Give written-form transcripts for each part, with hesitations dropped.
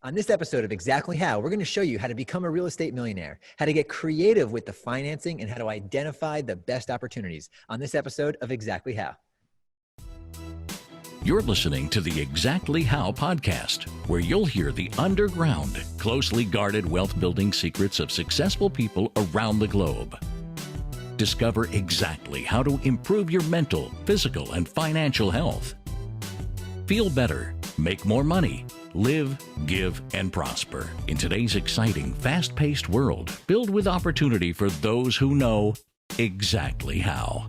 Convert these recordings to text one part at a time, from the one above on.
On this episode of Exactly How, we're going to show you how to become a real estate millionaire, how to get creative with the financing, and how to identify the best opportunities on this episode of Exactly How. You're listening to the Exactly How podcast, where you'll hear the underground, closely guarded wealth building secrets of successful people around the globe. Discover exactly how to improve your mental, physical, and financial health. Feel better, make more money, live, give, and prosper in today's exciting, fast-paced world filled with opportunity for those who know exactly how.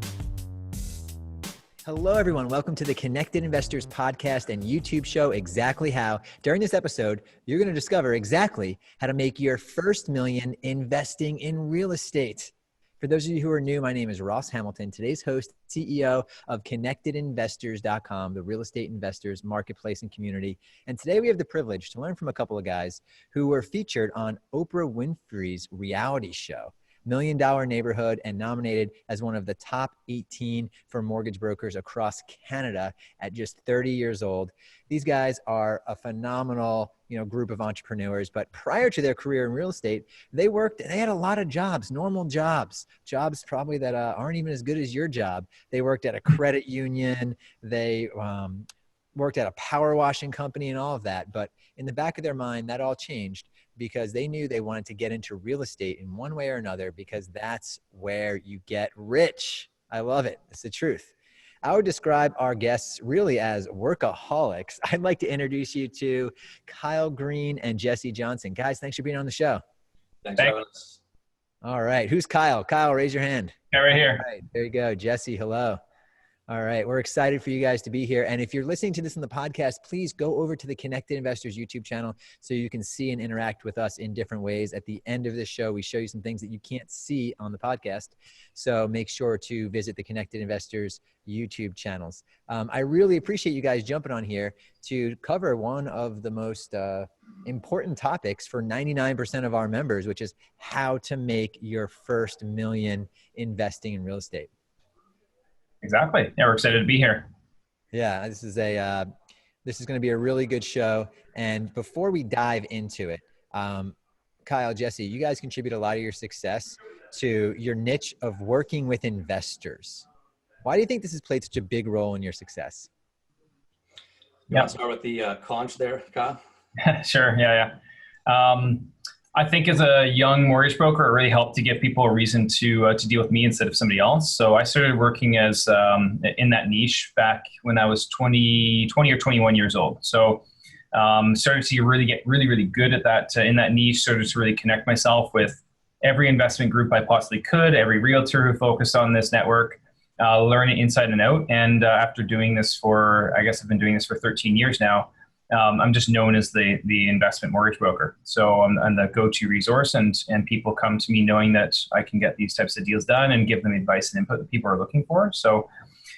Hello, everyone. Welcome to the Connected Investors podcast and YouTube show, Exactly How. During this episode, you're going to discover exactly how to make your first million investing in real estate. For those of you who are new, my name is Ross Hamilton, today's host, CEO of ConnectedInvestors.com, the real estate investors marketplace and community. And today we have the privilege to learn from a couple of guys who were featured on Oprah Winfrey's reality show, $1 Million Neighborhood, and nominated as one of the top 18 for mortgage brokers across Canada at just 30 years old. These guys are a phenomenal, group of entrepreneurs, but prior to their career in real estate, they had a lot of jobs, normal jobs probably that aren't even as good as your job. They worked at a credit union. They worked at a power washing company and all of that. But in the back of their mind, that all changed because they knew they wanted to get into real estate in one way or another, because that's where you get rich. I love it. It's the truth. I would describe our guests really as workaholics. I'd like to introduce you to Kyle Green and Jesse Johnson. Guys, thanks for being on the show. Thanks for having us. All right. Who's Kyle? Kyle, raise your hand. Yeah, right here. All right. There you go. Jesse, hello. All right. We're excited for you guys to be here. And if you're listening to this on the podcast, please go over to the Connected Investors YouTube channel so you can see and interact with us in different ways. At the end of this show, we show you some things that you can't see on the podcast. So make sure to visit the Connected Investors YouTube channels. I really appreciate you guys jumping on here to cover one of the most important topics for 99% of our members, which is how to make your first million investing in real estate. Exactly. Yeah, we're excited to be here. Yeah, this is going to be a really good show. And before we dive into it, Kyle, Jesse, you guys contribute a lot of your success to your niche of working with investors. Why do you think this has played such a big role in your success? You want to start with the conch there, Kyle? Sure. Yeah. I think as a young mortgage broker, it really helped to give people a reason to deal with me instead of somebody else. So I started working as in that niche back when I was 20 or 21 years old. So started to get really good at that in that niche. Started to really connect myself with every investment group I possibly could, every realtor who focused on this network, learn it inside and out. And after doing this I've been doing this for 13 years now. I'm just known as the investment mortgage broker. So I'm the go-to resource, and people come to me knowing that I can get these types of deals done and give them advice and input that people are looking for. So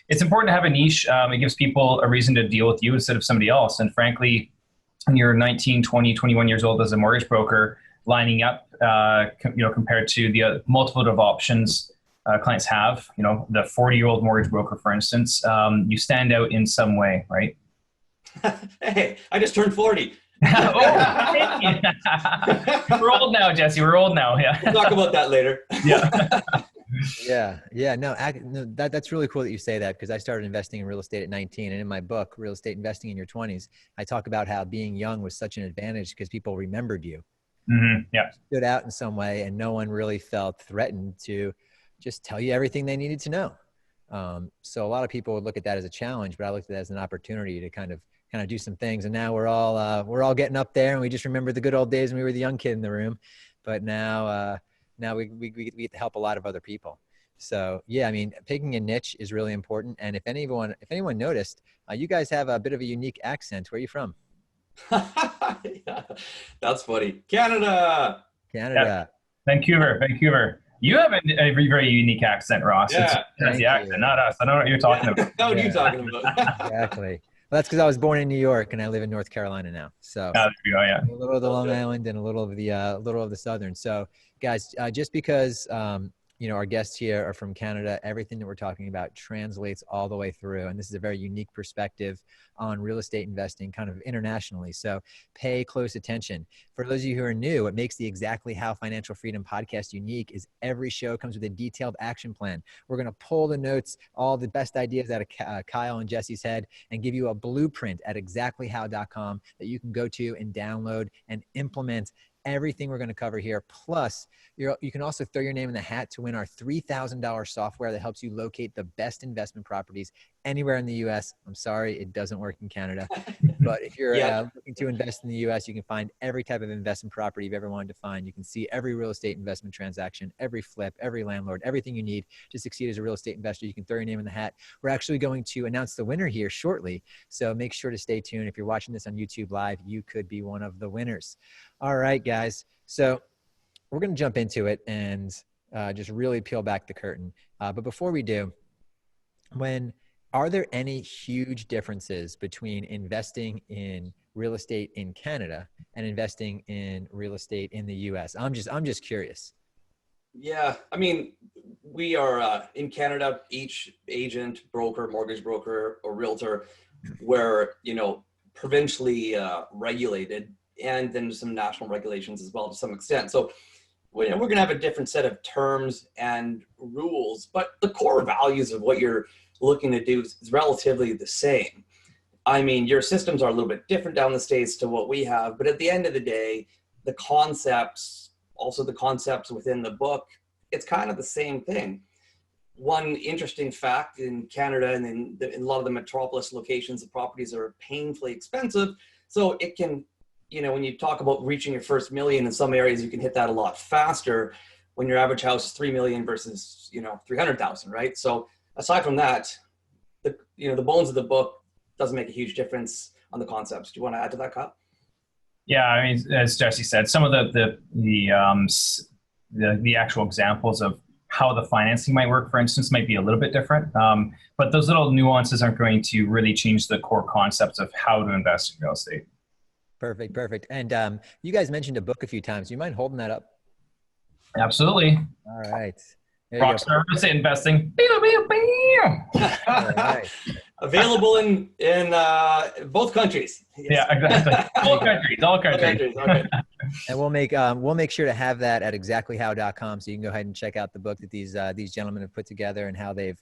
it's important to have a niche. It gives people a reason to deal with you instead of somebody else. And frankly, when you're 19, 20, 21 years old as a mortgage broker, lining up, compared to the multiple of options clients have, the 40-year-old mortgage broker, for instance, you stand out in some way, right? Hey, I just turned 40. We're old now, Jesse. We're old now. Yeah. We'll talk about that later. Yeah. Yeah. No, that's really cool that you say that, because I started investing in real estate at 19. And in my book, Real Estate Investing in Your 20s, I talk about how being young was such an advantage because people remembered you. Mm-hmm. Yeah. Stood out in some way, and no one really felt threatened to just tell you everything they needed to know. So a lot of people would look at that as a challenge, but I looked at it as an opportunity to kind of do some things. And now we're all getting up there, and we just remember the good old days when we were the young kid in the room. But now we get to help a lot of other people. So yeah, I mean, picking a niche is really important. And if anyone noticed, you guys have a bit of a unique accent. Where are you from? Yeah, that's funny. Canada. Yeah. Vancouver. You have a very, very unique accent, Ross. Yeah. It's the accent, not us. I know what you're talking about. What are you talking about? Exactly. Well, that's because I was born in New York and I live in North Carolina now. So there you go, yeah. A little of the Long Island and a little of the Southern. So guys, just because our guests here are from Canada. Everything that we're talking about translates all the way through. And this is a very unique perspective on real estate investing kind of internationally. So pay close attention. For those of you who are new, what makes the Exactly How Financial Freedom podcast unique is every show comes with a detailed action plan. We're going to pull the notes, all the best ideas out of Kyle and Jesse's head, and give you a blueprint at exactlyhow.com that you can go to and download and implement everything we're going to cover here. Plus, you can also throw your name in the hat to win our $3,000 software that helps you locate the best investment properties anywhere in the U.S. I'm sorry, it doesn't work in Canada. But if you're looking to invest in the U.S., you can find every type of investment property you've ever wanted to find. You can see every real estate investment transaction, every flip, every landlord, everything you need to succeed as a real estate investor. You can throw your name in the hat. We're actually going to announce the winner here shortly. So make sure to stay tuned. If you're watching this on YouTube Live, you could be one of the winners. All right, guys. So we're going to jump into it and just really peel back the curtain. But before we do, are there any huge differences between investing in real estate in Canada and investing in real estate in the US? I'm just curious. Yeah, I mean, we are in Canada, each agent, broker, mortgage broker, or realtor, we're, provincially regulated, and then some national regulations as well to some extent. So we're going to have a different set of terms and rules, but the core values of what you're looking to do is relatively the same. I mean, your systems are a little bit different down the States to what we have, but at the end of the day, the concepts within the book, it's kind of the same thing. One interesting fact in Canada and in a lot of the metropolis locations, the properties are painfully expensive. So it can, when you talk about reaching your first million, in some areas, you can hit that a lot faster when your average house is 3 million versus, 300,000, right? So aside from that, the bones of the book doesn't make a huge difference on the concepts. Do you want to add to that, Kyle? Yeah, I mean, as Jesse said, some of the actual examples of how the financing might work, for instance, might be a little bit different. But those little nuances aren't going to really change the core concepts of how to invest in real estate. Perfect. And you guys mentioned a book a few times. Do you mind holding that up? Absolutely. All right. Rockstar real estate investing. All right. Available in both countries. Yes. Yeah, exactly. All countries. Okay. And we'll make sure to have that at exactlyhow.com, so you can go ahead and check out the book that these gentlemen have put together and how they've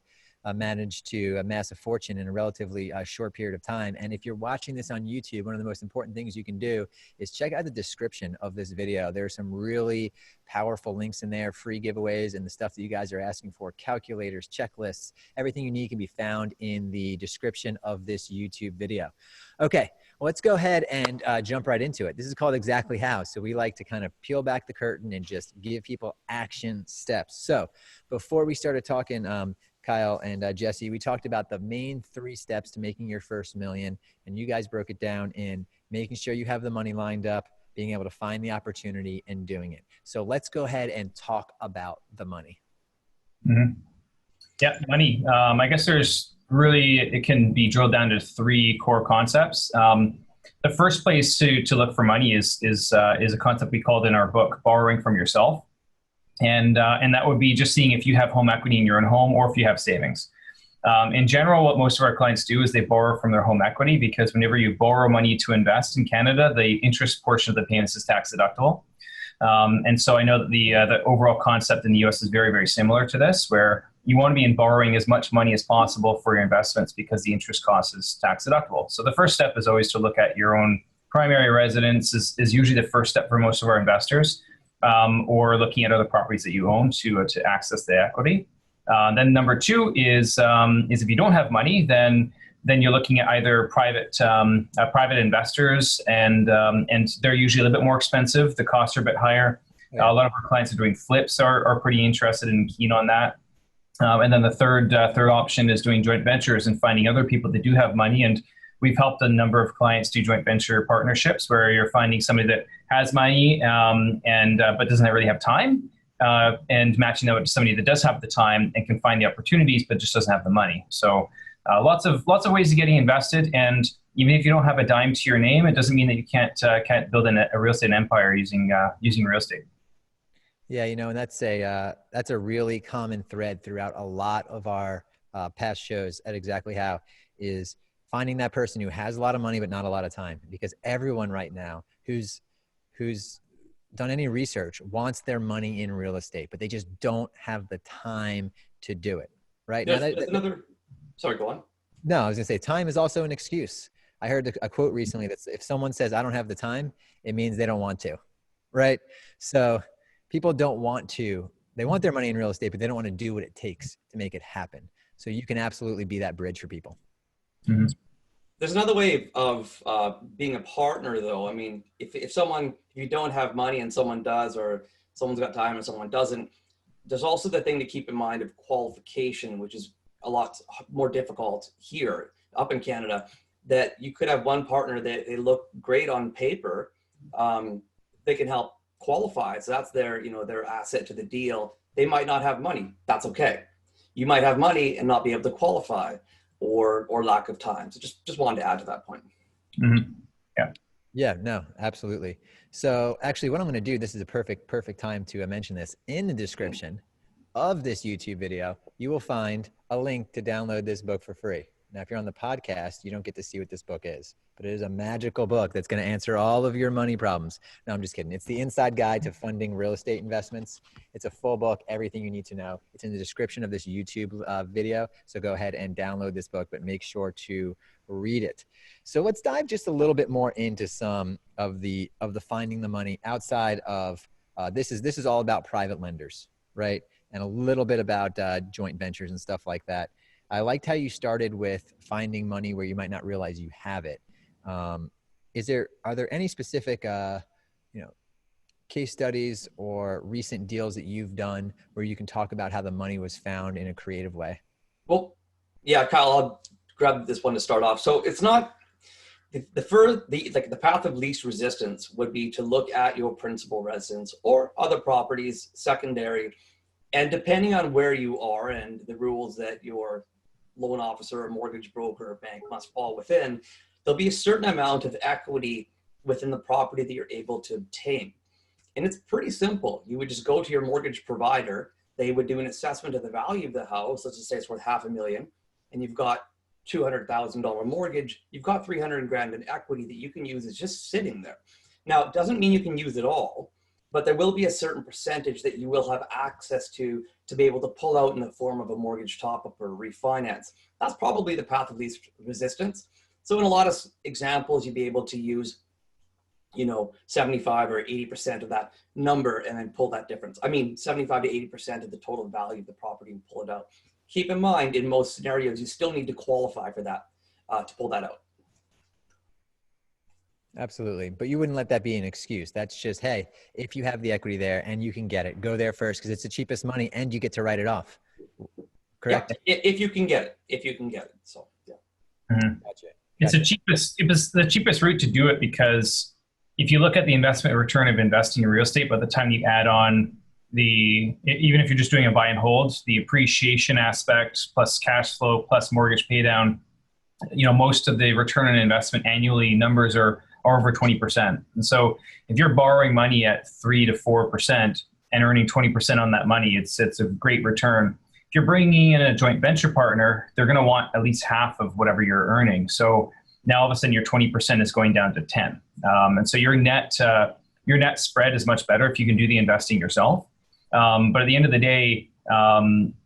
managed to amass a fortune in a relatively short period of time. And if you're watching this on YouTube, one of the most important things you can do is check out the description of this video. There are some really powerful links in there, free giveaways, and the stuff that you guys are asking for, calculators, checklists, everything you need can be found in the description of this YouTube video. Okay, well, let's go ahead and jump right into it. This is called Exactly How. So we like to kind of peel back the curtain and just give people action steps. So before we started talking, Kyle and Jesse, we talked about the main 3 steps to making your first million, and you guys broke it down in making sure you have the money lined up, being able to find the opportunity, and doing it. So let's go ahead and talk about the money. Mm-hmm. Yeah, money. I guess it can be drilled down to 3 core concepts. The first place to look for money is a concept we called in our book, borrowing from yourself. And that would be just seeing if you have home equity in your own home or if you have savings. In general, what most of our clients do is they borrow from their home equity, because whenever you borrow money to invest in Canada, the interest portion of the payments is tax deductible. And so I know that the overall concept in the US is very, very similar to this, where you want to be borrowing as much money as possible for your investments because the interest cost is tax deductible. So the first step is always to look at your own primary residence is usually the first step for most of our investors. Or looking at other properties that you own to access the equity. Then number 2 is if you don't have money, then you're looking at either private investors, and they're usually a little bit more expensive. The costs are a bit higher. Yeah. A lot of our clients are doing flips, are pretty interested and keen on that. And then the third option is doing joint ventures and finding other people that do have money. And we've helped a number of clients do joint venture partnerships where you're finding somebody that has money but doesn't really have time, and matching that with somebody that does have the time and can find the opportunities but just doesn't have the money. So lots of ways of getting invested. And even if you don't have a dime to your name, it doesn't mean that you can't build a real estate empire using real estate. Yeah, you know, and that's a really common thread throughout a lot of our past shows at Exactly How, is finding that person who has a lot of money but not a lot of time. Because everyone right now who's done any research wants their money in real estate, but they just don't have the time to do it. Right now, There's another. Sorry, go on. no, I was gonna say time is also an excuse. I heard a quote recently that if someone says I don't have the time, it means they don't want to, right? So people don't want to. They want their money in real estate, but they don't want to do what it takes to make it happen. So you can absolutely be that bridge for people. Mm-hmm. There's another way of being a partner, though. I mean, if you don't have money and someone does, or someone's got time and someone doesn't, there's also the thing to keep in mind of qualification, which is a lot more difficult here up in Canada. That you could have one partner that they look great on paper, they can help qualify. So that's their asset to the deal. They might not have money. That's okay. You might have money and not be able to qualify, or lack of time. So just wanted to add to that point. Mm-hmm. Yeah. Yeah, no, absolutely. So actually what I'm going to do, this is a perfect time to mention this. In the description of this YouTube video, you will find a link to download this book for free. Now, if you're on the podcast, you don't get to see what this book is, but it is a magical book that's going to answer all of your money problems. No, I'm just kidding. It's the Inside Guide to Funding Real Estate Investments. It's a full book, everything you need to know. It's in the description of this YouTube video. So go ahead and download this book, but make sure to read it. So let's dive just a little bit more into some of the finding the money outside of this is all about private lenders, right? And a little bit about joint ventures and stuff like that. I liked how you started with finding money where you might not realize you have it. Are there any specific, case studies or recent deals that you've done where you can talk about how the money was found in a creative way? Well, yeah, Kyle, I'll grab this one to start off. So it's not the path of least resistance would be to look at your principal residence or other properties, secondary, and depending on where you are and the rules that your loan officer or mortgage broker or bank must fall within, there'll be a certain amount of equity within the property that you're able to obtain. And it's pretty simple. You would just go to your mortgage provider. They would do an assessment of the value of the house. Let's just say it's worth $500,000, and you've got $200,000 mortgage. You've got $300,000 in equity that you can use as just sitting there. Now, it doesn't mean you can use it all, but there will be a certain percentage that you will have access to be able to pull out in the form of a mortgage top-up or refinance. That's probably the path of least resistance. So in a lot of examples, you'd be able to use, 75 or 80% of that number and then pull that difference. 75 to 80% of the total value of the property and pull it out. Keep in mind, in most scenarios, you still need to qualify for that to pull that out. Absolutely. But you wouldn't let that be an excuse. That's just, hey, if you have the equity there and you can get it, go there first because it's the cheapest money and you get to write it off. Correct? Yeah, if you can get it. So, yeah. Mm-hmm. Gotcha. It was the cheapest route to do it because if you look at the investment return of investing in real estate, by the time you add on even if you're just doing a buy and hold, the appreciation aspect plus cash flow plus mortgage pay down, most of the return on investment annually numbers are over 20%. And so if you're borrowing money at 3 to 4% and earning 20% on that money, it's a great return. If you're bringing in a joint venture partner, they're going to want at least half of whatever you're earning. So now all of a sudden your 20% is going down to 10. And so your net spread is much better if you can do the investing yourself. But at the end of the day,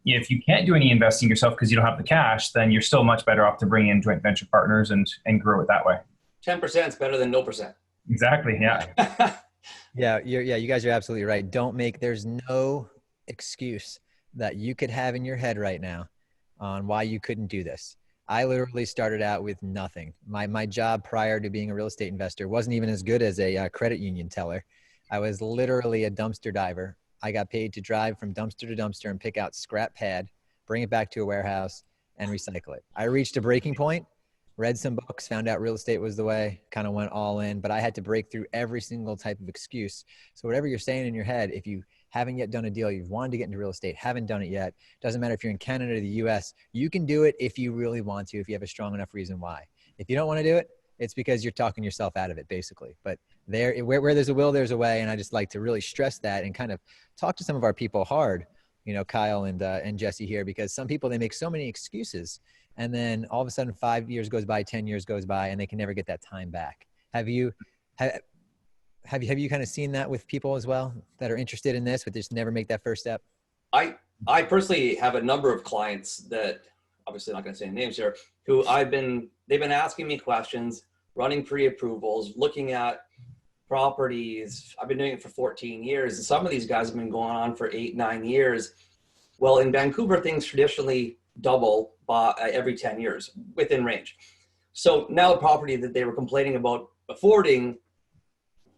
if you can't do any investing yourself because you don't have the cash, then you're still much better off to bring in joint venture partners and grow it that way. 10% is better than no percent. Exactly. Yeah. You guys are absolutely right. There's no excuse that you could have in your head right now on why you couldn't do this. I literally started out with nothing. My job prior to being a real estate investor wasn't even as good as a credit union teller. I was literally a dumpster diver. I got paid to drive from dumpster to dumpster and pick out scrap pad, bring it back to a warehouse and recycle it. I reached a breaking point, read some books, found out real estate was the way, kind of went all in, but I had to break through every single type of excuse. So whatever you're saying in your head, if you haven't yet done a deal, you've wanted to get into real estate, haven't done it yet, doesn't matter if you're in Canada or the US, you can do it if you really want to, if you have a strong enough reason why. If you don't want to do it, it's because you're talking yourself out of it, basically. But where there's a will, there's a way. And I just like to really stress that and kind of talk to some of our people hard, you know, Kyle and Jesse here, because some people, they make so many excuses, and then all of a sudden 5 years goes by, 10 years goes by, and they can never get that time back. Have you kind of seen that with people as well that are interested in this, but just never make that first step? I personally have a number of clients that, obviously not going to say names here, who they've been asking me questions, running pre-approvals, looking at properties. I've been doing it for 14 years. And some of these guys have been going on for 8, 9 years. Well, in Vancouver, things traditionally double by every 10 years within range. So now a property that they were complaining about affording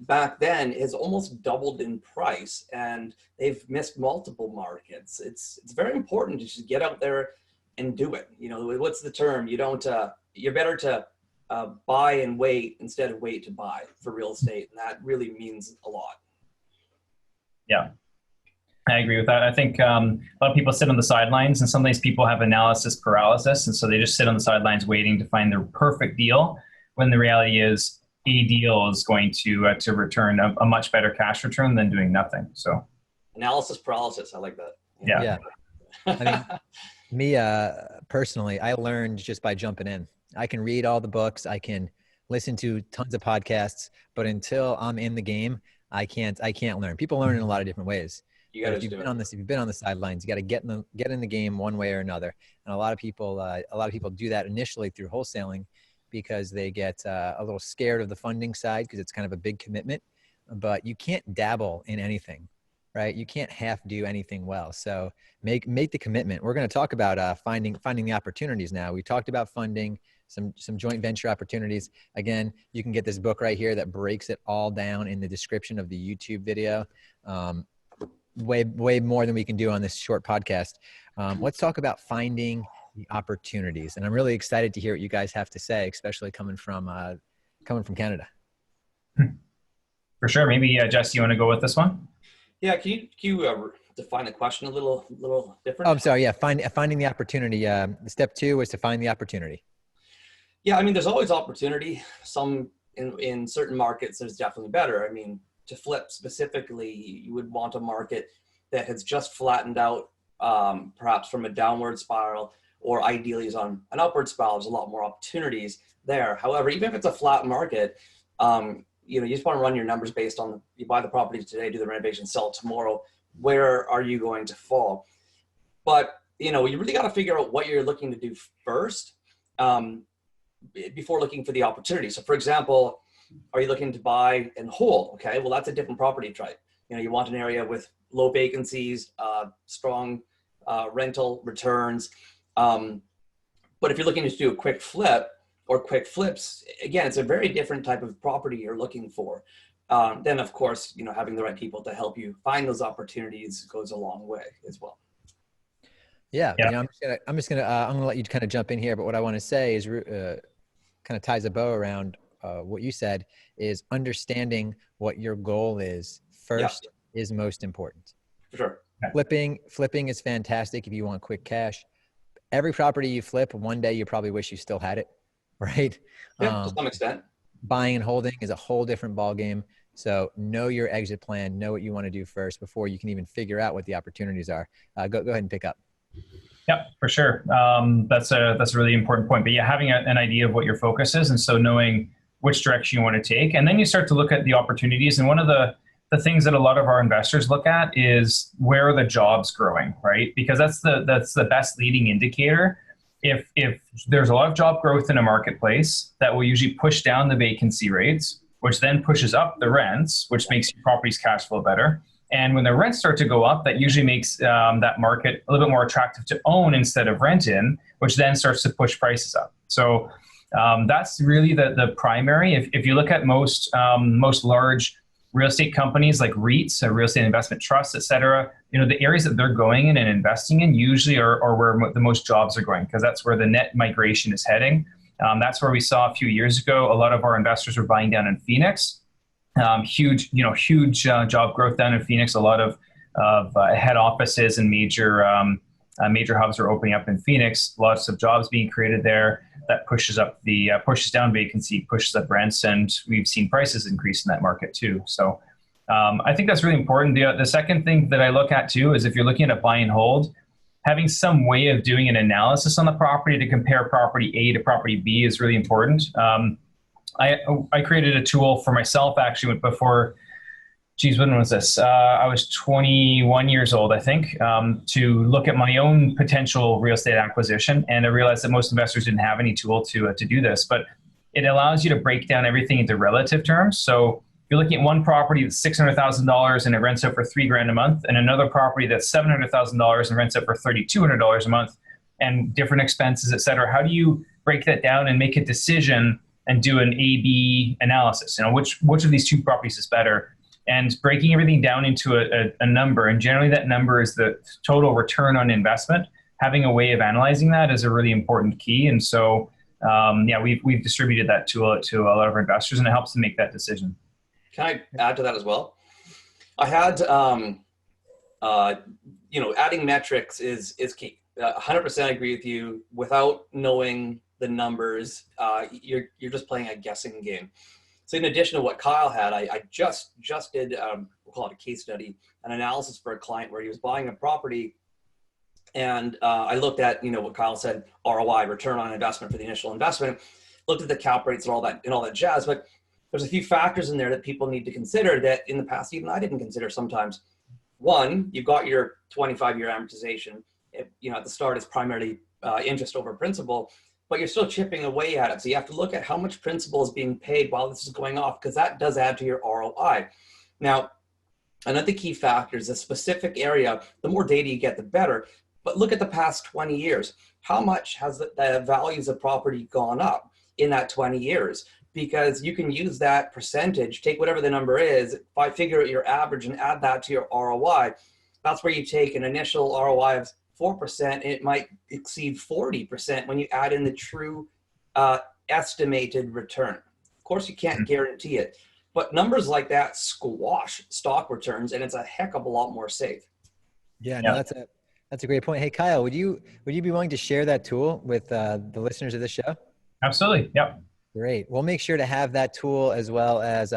back then has almost doubled in price, and they've missed multiple markets. It's very important to just get out there and do it. You know, what's the term? You're better to buy and wait instead of wait to buy for real estate. And that really means a lot. Yeah, I agree with that. I think a lot of people sit on the sidelines, and some of these people have analysis paralysis. And so they just sit on the sidelines waiting to find their perfect deal, when the reality is a deal is going to return a much better cash return than doing nothing. So analysis paralysis. I like that. Yeah. I mean, me personally, I learned just by jumping in. I can read all the books, I can listen to tons of podcasts, but until I'm in the game, I can't learn. People learn in a lot of different ways. If you've been on the sidelines, you got to get in the game one way or another. And a lot of people do that initially through wholesaling, because they get a little scared of the funding side, because it's kind of a big commitment. But you can't dabble in anything, right? You can't half do anything well. So make the commitment. We're going to talk about finding the opportunities now. We talked about funding, some joint venture opportunities. Again, you can get this book right here that breaks it all down in the description of the YouTube video. Way more than we can do on this short podcast. Let's talk about finding the opportunities. And I'm really excited to hear what you guys have to say, especially coming from Canada. For sure. Maybe Jess, you want to go with this one? Yeah. Can you define the question a little different? Oh, I'm sorry. Yeah. Finding the opportunity. Step 2 was to find the opportunity. Yeah. I mean, there's always opportunity. Some in certain markets, there's definitely better. I mean, to flip specifically, you would want a market that has just flattened out, perhaps from a downward spiral, or ideally is on an upward spiral. There's a lot more opportunities there. However, even if it's a flat market, you just want to run your numbers based on, you buy the property today, do the renovation, sell it tomorrow. Where are you going to fall? But, you really got to figure out what you're looking to do first before looking for the opportunity. So for example, are you looking to buy and hold? Okay, well, that's a different property type. You want an area with low vacancies, strong rental returns. But if you're looking to do a quick flip or quick flips, again, it's a very different type of property you're looking for. Then of course, having the right people to help you find those opportunities goes a long way as well. Yeah. I'm gonna let you kind of jump in here, but what I want to say is kind of ties a bow around what you said, is understanding what your goal is first is most important. For sure. Flipping is fantastic if you want quick cash. Every property you flip, one day you probably wish you still had it, right? Yeah, to some extent. Buying and holding is a whole different ballgame. So know your exit plan, know what you want to do first before you can even figure out what the opportunities are. Go ahead and pick up. Yep, for sure. That's a really important point. But yeah, having an idea of what your focus is, and so knowing which direction you want to take, and then you start to look at the opportunities. And one of the things that a lot of our investors look at is, where are the jobs growing, right? Because that's the best leading indicator. If there's a lot of job growth in a marketplace, that will usually push down the vacancy rates, which then pushes up the rents, which makes your property's cash flow better. And when the rents start to go up, that usually makes that market a little bit more attractive to own instead of rent in, which then starts to push prices up. So that's really the primary. If you look at most large real estate companies like REITs, real estate investment trusts, et cetera, the areas that they're going in and investing in usually are where the most jobs are going, because that's where the net migration is heading. That's where we saw a few years ago, a lot of our investors were buying down in Phoenix. Huge job growth down in Phoenix. A lot of head offices and major major hubs are opening up in Phoenix, lots of jobs being created there. That pushes down vacancy, pushes up rents, and we've seen prices increase in that market too. So I think that's really important. The second thing that I look at too is if you're looking at a buy and hold, having some way of doing an analysis on the property to compare property A to property B is really important. I created a tool for myself actually before. Geez, when was this? I was 21 years old, I think, to look at my own potential real estate acquisition. And I realized that most investors didn't have any tool to do this, but it allows you to break down everything into relative terms. So if you're looking at one property that's $600,000 and it rents out for $3,000 a month, and another property that's $700,000 and rents out for $3,200 a month, and different expenses, et cetera, how do you break that down and make a decision and do an A/B analysis? You know, which of these two properties is better? And breaking everything down into a number, and generally that number is the total return on investment. Having a way of analyzing that is a really important key. And so, we've distributed that tool to a lot of our investors, and it helps them make that decision. Can I add to that as well? I had, adding metrics is key. 100% agree with you. Without knowing the numbers, you're just playing a guessing game. So in addition to what Kyle had, I just did, we'll call it a case study, an analysis for a client where he was buying a property. And I looked at, what Kyle said, ROI, return on investment for the initial investment, looked at the cap rates and all that jazz. But there's a few factors in there that people need to consider that in the past, even I didn't consider sometimes. One, you've got your 25-year amortization. At the start, it's primarily interest over principal, but you're still chipping away at it. So you have to look at how much principal is being paid while this is going off, because that does add to your ROI. Now, another key factor is a specific area. The more data you get, the better. But look at the past 20 years. How much has the values of property gone up in that 20 years? Because you can use that percentage, take whatever the number is, figure out your average and add that to your ROI. That's where you take an initial ROI of 4%, and it might exceed 40% when you add in the true estimated return. Of course, you can't guarantee it, but numbers like that squash stock returns, and it's a heck of a lot more safe. Yeah, no, that's a great point. Hey, Kyle, would you be willing to share that tool with the listeners of this show? Absolutely. Yep. Great. We'll make sure to have that tool as well as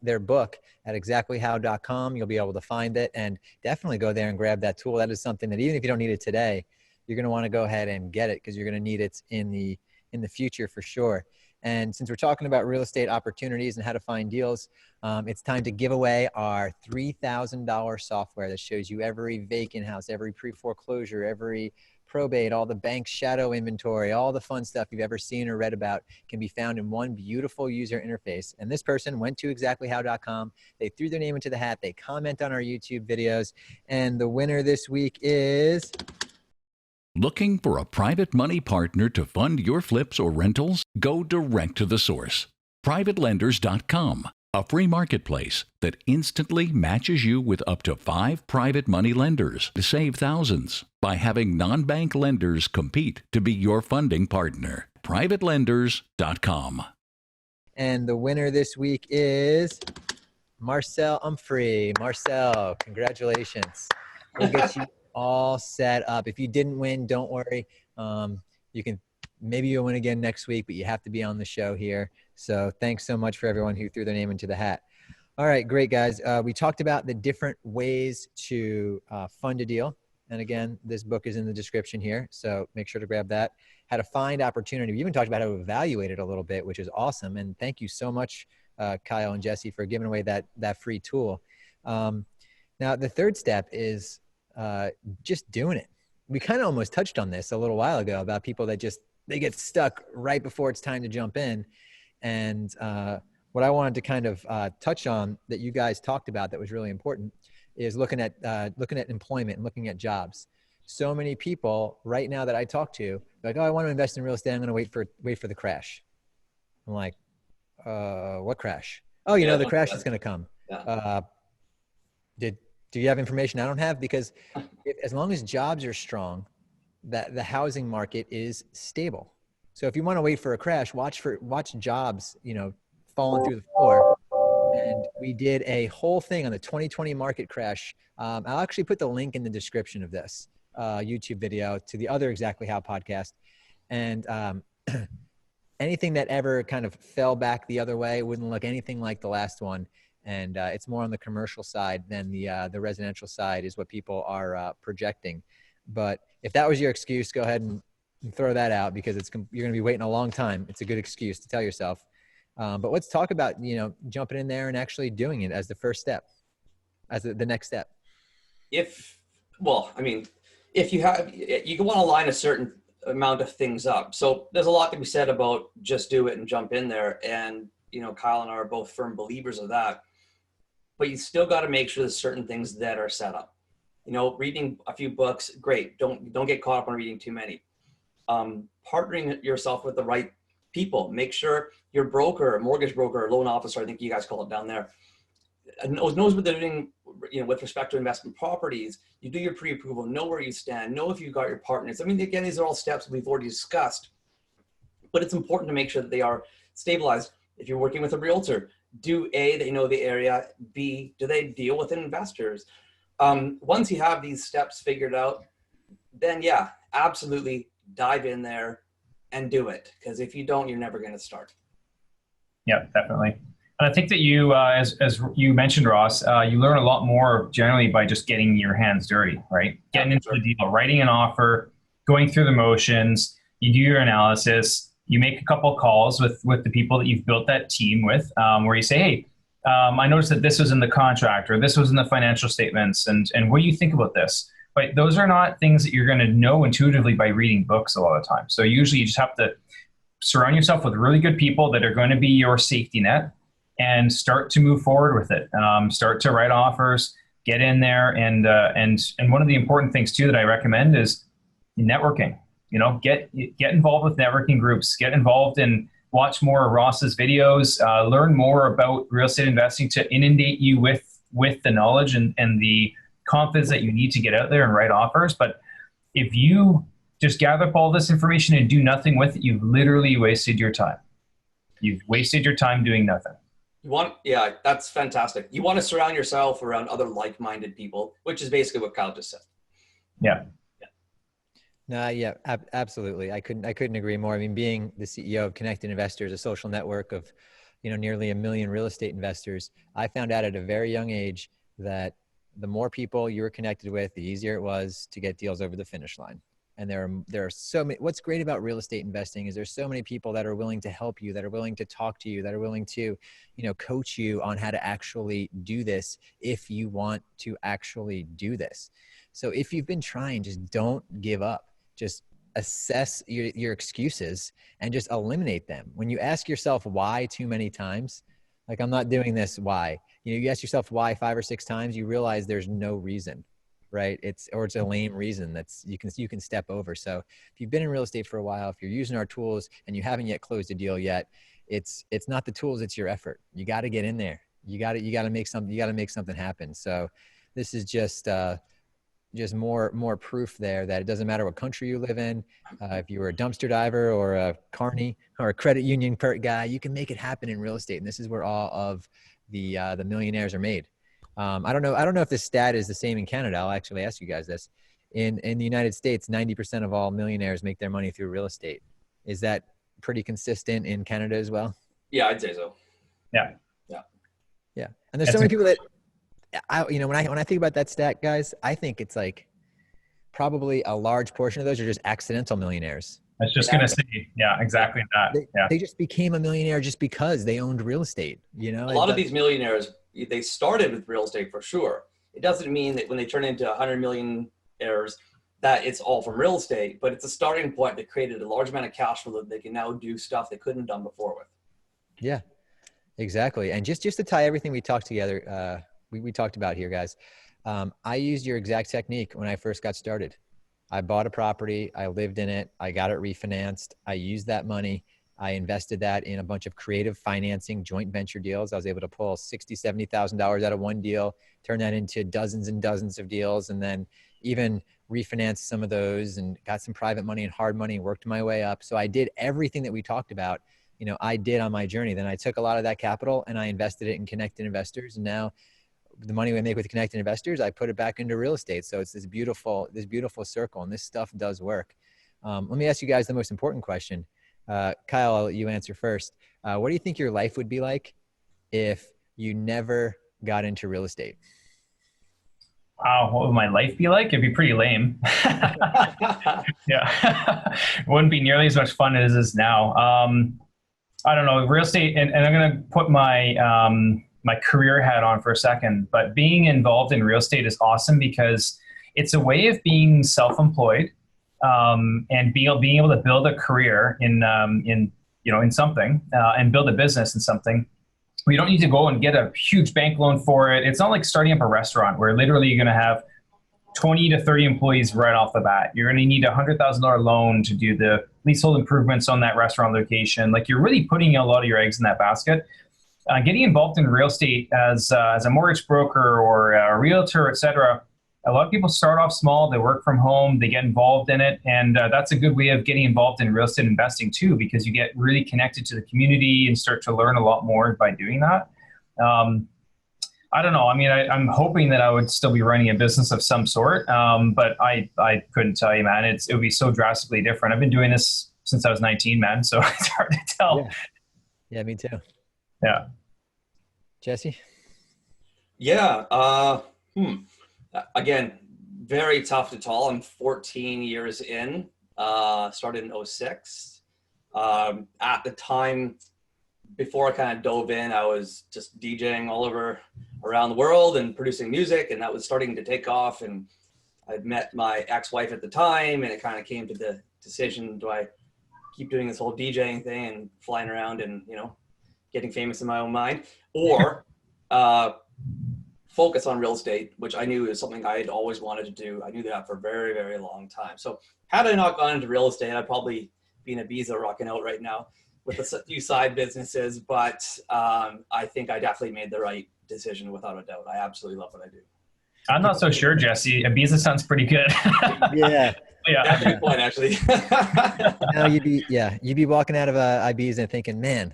their book at exactlyhow.com. You'll be able to find it, and definitely go there and grab that tool. That is something that even if you don't need it today, you're going to want to go ahead and get it, because you're going to need it in the future for sure. And since we're talking about real estate opportunities and how to find deals, it's time to give away our $3,000 software that shows you every vacant house, every pre-foreclosure, every probate, all the bank shadow inventory, all the fun stuff you've ever seen or read about can be found in one beautiful user interface. And this person went to exactlyhow.com. They threw their name into the hat. They comment on our YouTube videos. And the winner this week is... Looking for a private money partner to fund your flips or rentals? Go direct to the source. PrivateLenders.com, a free marketplace that instantly matches you with up to 5 private money lenders to save thousands by having non-bank lenders compete to be your funding partner. PrivateLenders.com. And the winner this week is Marcel Humphrey. Marcel, congratulations. We'll get you all set up. If you didn't win, don't worry. Maybe you'll win again next week, but you have to be on the show here. So thanks so much for everyone who threw their name into the hat. All right, great guys. We talked about the different ways to fund a deal. And again, this book is in the description here, so make sure to grab that. How to find opportunity. We even talked about how to evaluate it a little bit, which is awesome. And thank you so much, Kyle and Jesse, for giving away that free tool. Now, the third step is just doing it. We kind of almost touched on this a little while ago about people that they get stuck right before it's time to jump in. And what I wanted to kind of touch on that you guys talked about that was really important is looking at employment and looking at jobs. So many people right now that I talk to, like, oh, I want to invest in real estate. I'm going to wait for the crash. I'm like, what crash? Oh, the crash is going to come. Yeah. Do you have information I don't have? Because as long as jobs are strong, that the housing market is stable. So if you want to wait for a crash, watch jobs, falling through the floor. And we did a whole thing on the 2020 market crash. I'll actually put the link in the description of this. YouTube video to the other Exactly How podcast. And anything that ever kind of fell back the other way wouldn't look anything like the last one. And it's more on the commercial side than the residential side is what people are projecting. But if that was your excuse, go ahead and throw that out, because you're going to be waiting a long time. It's a good excuse to tell yourself. But let's talk about, jumping in there and actually doing it as the first step, as the next step. If you want to line a certain amount of things up. So there's a lot to be said about just do it and jump in there. And, Kyle and I are both firm believers of that, but you still got to make sure there's certain things that are set up. Reading a few books, great. Don't get caught up on reading too many. Partnering yourself with the right people. Make sure your broker, mortgage broker, loan officer, I think you guys call it down there, knows what they're doing, with respect to investment properties. You do your pre-approval, know where you stand, know if you've got your partners. Again, these are all steps we've already discussed, but it's important to make sure that they are stabilized. If you're working with a realtor, do A, they know the area, B, do they deal with investors? Once you have these steps figured out, then yeah, absolutely dive in there and do it. Because if you don't, you're never going to start. Yeah, definitely. And I think that you, as you mentioned, Ross, you learn a lot more generally by just getting your hands dirty, right? Getting into the deal, writing an offer, going through the motions, you do your analysis, you make a couple calls with the people that you've built that team with, where you say, hey, I noticed that this was in the contract or this was in the financial statements, and what do you think about this? But those are not things that you're going to know intuitively by reading books a lot of times. So usually you just have to surround yourself with really good people that are going to be your safety net and start to move forward with it. Start to write offers, get in there. And one of the important things too that I recommend is networking. Get involved with networking groups, get involved and watch more of Ross's videos, learn more about real estate investing to inundate you with the knowledge and the confidence that you need to get out there and write offers. But if you just gather up all this information and do nothing with it, you've literally wasted your time. You've wasted your time doing nothing. Yeah, that's fantastic. You want to surround yourself around other like-minded people, which is basically what Kyle just said. Yeah. No, yeah, absolutely. I couldn't agree more. Being the CEO of Connected Investors, a social network of, nearly 1 million real estate investors, I found out at a very young age that the more people you were connected with, the easier it was to get deals over the finish line. And there are so many. What's great about real estate investing is there's so many people that are willing to help you, that are willing to talk to you, that are willing to, coach you on how to actually do this if you want to actually do this. So if you've been trying, just don't give up. Just assess your excuses and just eliminate them. When you ask yourself why too many times, like, I'm not doing this, why? You ask yourself why 5 or 6 times, you realize there's no reason, right? It's a lame reason that's you can step over. So if you've been in real estate for a while, if you're using our tools and you haven't yet closed a deal yet, it's not the tools, it's your effort. You got to get in there. You got to make something happen. So this is just more proof there that it doesn't matter what country you live in. If you were a dumpster diver or a carny or a credit union guy, you can make it happen in real estate. And this is where all of the millionaires are made. I don't know if this stat is the same in Canada. I'll actually ask you guys this. In the United States, 90% of all millionaires make their money through real estate. Is that pretty consistent in Canada as well? Yeah, I'd say so. Yeah. And there's so many people that, when I think about that stat, guys, I think it's like probably a large portion of those are just accidental millionaires. I was just going to say, yeah, exactly that. They just became a millionaire just because they owned real estate. A lot of these millionaires, they started with real estate for sure. It doesn't mean that when they turn into 100 millionaires that it's all from real estate, but it's a starting point that created a large amount of cash flow that they can now do stuff they couldn't have done before with. Yeah, exactly. And just to tie everything we talked together, we talked about here, guys. I used your exact technique when I first got started. I bought a property, I lived in it, I got it refinanced. I used that money. I invested that in a bunch of creative financing, joint venture deals. I was able to pull $60,000, $70,000 out of one deal, turn that into dozens and dozens of deals, and then even refinanced some of those and got some private money and hard money and worked my way up. So I did everything that we talked about, I did on my journey. Then I took a lot of that capital and I invested it in Connected Investors. And now the money we make with connected investors, I put it back into real estate. So it's this beautiful circle, and this stuff does work. Let me ask you guys the most important question. Kyle, I'll let you answer first. What do you think your life would be like if you never got into real estate? Wow, what would my life be like? It'd be pretty lame. Yeah. It wouldn't be nearly as much fun as it is now. I don't know, real estate, and I'm going to put my my career hat on for a second, but being involved in real estate is awesome because it's a way of being self-employed, and being able to build a career in something, and build a business in something. We don't need to go and get a huge bank loan for it. It's not like starting up a restaurant where literally you're going to have 20 to 30 employees right off the bat. You're going to need a $100,000 loan to do the leasehold improvements on that restaurant location. Like, you're really putting a lot of your eggs in that basket. Getting involved in real estate as a mortgage broker or a realtor, et cetera, a lot of people start off small, they work from home, they get involved in it. And that's a good way of getting involved in real estate investing too, because you get really connected to the community and start to learn a lot more by doing that. I don't know. I mean, I'm hoping that I would still be running a business of some sort, but I couldn't tell you, man. It would be so drastically different. I've been doing this since I was 19, man, so it's hard to tell. Yeah, me too. Yeah. Jesse? Yeah. Again, very tough to tell. I'm 14 years in, started in 2006. At the time, before I kind of dove in, I was just DJing all over around the world and producing music, and that was starting to take off. And I'd met my ex-wife at the time, and it kind of came to the decision, do I keep doing this whole DJing thing and flying around and, getting famous in my own mind, or focus on real estate, which I knew is something I had always wanted to do. I knew that for a very, very long time. So had I not gone into real estate, I'd probably be in Ibiza rocking out right now with a few side businesses. But I think I definitely made the right decision without a doubt. I absolutely love what I do. I'm not so sure, Jesse. Ibiza sounds pretty good. Yeah. Yeah. That's a good point, actually. No, you'd be walking out of Ibiza and thinking, man,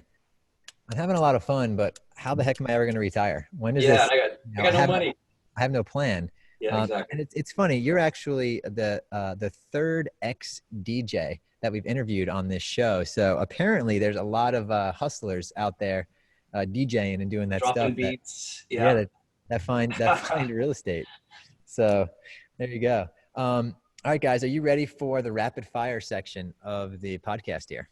I'm having a lot of fun, but how the heck am I ever going to retire? When is this? I got no money. I have no plan. Yeah, exactly. And it's funny. You're actually the third ex-DJ that we've interviewed on this show. So apparently there's a lot of hustlers out there DJing and doing that Dropping stuff. beats. That find real estate. So there you go. All right, guys, are you ready for the rapid fire section of the podcast here?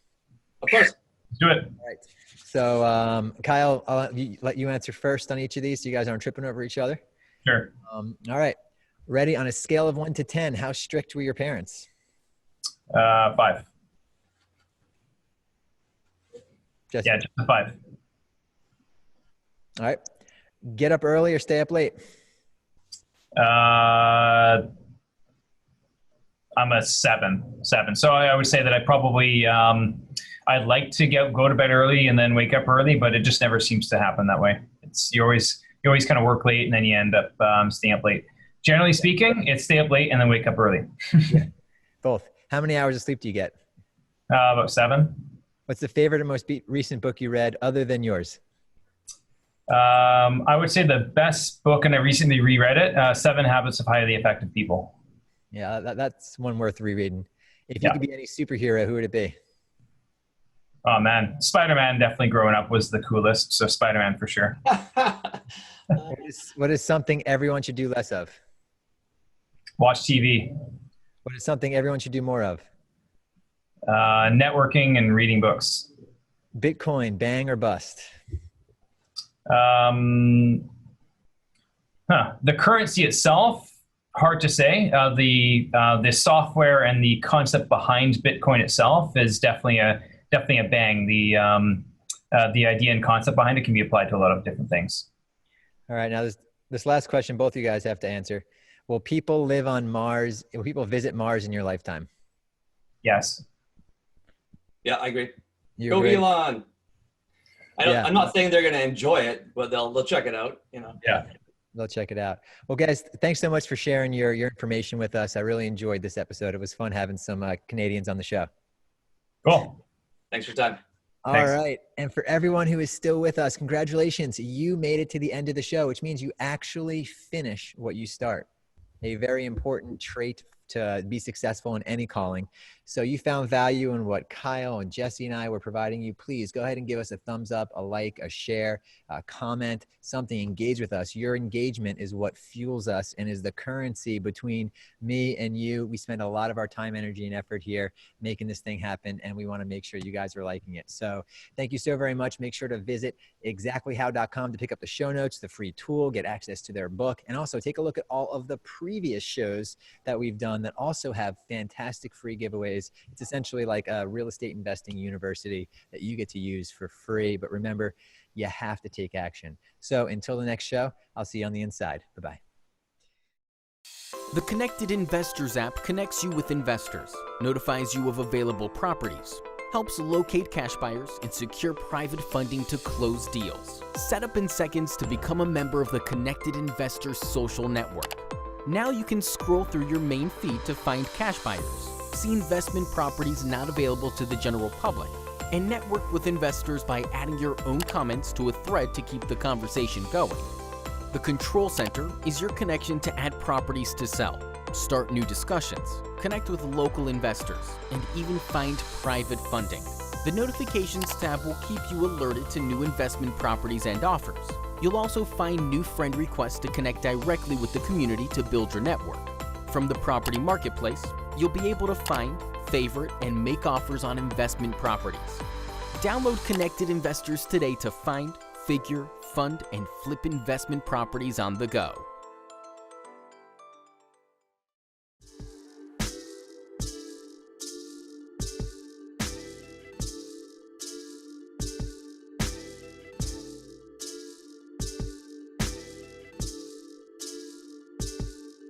Of course. Let's do it. All right. So Kyle, I'll let you answer first on each of these so you guys aren't tripping over each other. Sure. All right. Ready? On a scale of 1 to 10, how strict were your parents? 5. Jesse? Yeah, just a 5. All right. Get up early or stay up late? I'm a 7. So I would say that I probably, I'd like to go to bed early and then wake up early, but it just never seems to happen that way. You always kind of work late and then you end up staying up late. Generally speaking, it's stay up late and then wake up early. Yeah, both. How many hours of sleep do you get? About 7. What's the favorite or most recent book you read other than yours? I would say the best book, and I recently reread it, 7 Habits of Highly Effective People. Yeah, that's one worth rereading. If you could be any superhero, who would it be? Oh man, Spider-Man definitely growing up was the coolest. So Spider-Man for sure. What is something everyone should do less of? Watch TV. What is something everyone should do more of? Networking and reading books. Bitcoin, bang or bust? The currency itself, hard to say. The software and the concept behind Bitcoin itself is definitely a bang. The idea and concept behind it can be applied to a lot of different things. All right. Now this last question, both of you guys have to answer. Will people live on Mars? Will people visit Mars in your lifetime? Yes. Yeah, I agree. You Go agree? Elon. I'm not saying they're going to enjoy it, but they'll check it out. Yeah. They'll check it out. Well, guys, thanks so much for sharing your information with us. I really enjoyed this episode. It was fun having some Canadians on the show. Cool. Thanks for your time. All right. And for everyone who is still with us, congratulations. You made it to the end of the show, which means you actually finish what you start. A very important trait to be successful in any calling. So you found value in what Kyle and Jesse and I were providing you. Please go ahead and give us a thumbs up, a like, a share, a comment, something. Engage with us. Your engagement is what fuels us and is the currency between me and you. We spend a lot of our time, energy, and effort here making this thing happen, and we want to make sure you guys are liking it. So thank you so very much. Make sure to visit exactlyhow.com to pick up the show notes, the free tool, get access to their book, and also take a look at all of the previous shows that we've done that also have fantastic free giveaways. It's essentially like a real estate investing university that you get to use for free. But remember, you have to take action. So until the next show, I'll see you on the inside. Bye-bye. The Connected Investors app connects you with investors, notifies you of available properties, helps locate cash buyers, and secure private funding to close deals. Set up in seconds to become a member of the Connected Investors social network. Now you can scroll through your main feed to find cash buyers, see investment properties not available to the general public, and network with investors by adding your own comments to a thread to keep the conversation going. The Control Center is your connection to add properties to sell, start new discussions, connect with local investors, and even find private funding. The Notifications tab will keep you alerted to new investment properties and offers. You'll also find new friend requests to connect directly with the community to build your network. From the property marketplace, you'll be able to find, favorite, and make offers on investment properties. Download Connected Investors today to find, figure, fund, and flip investment properties on the go.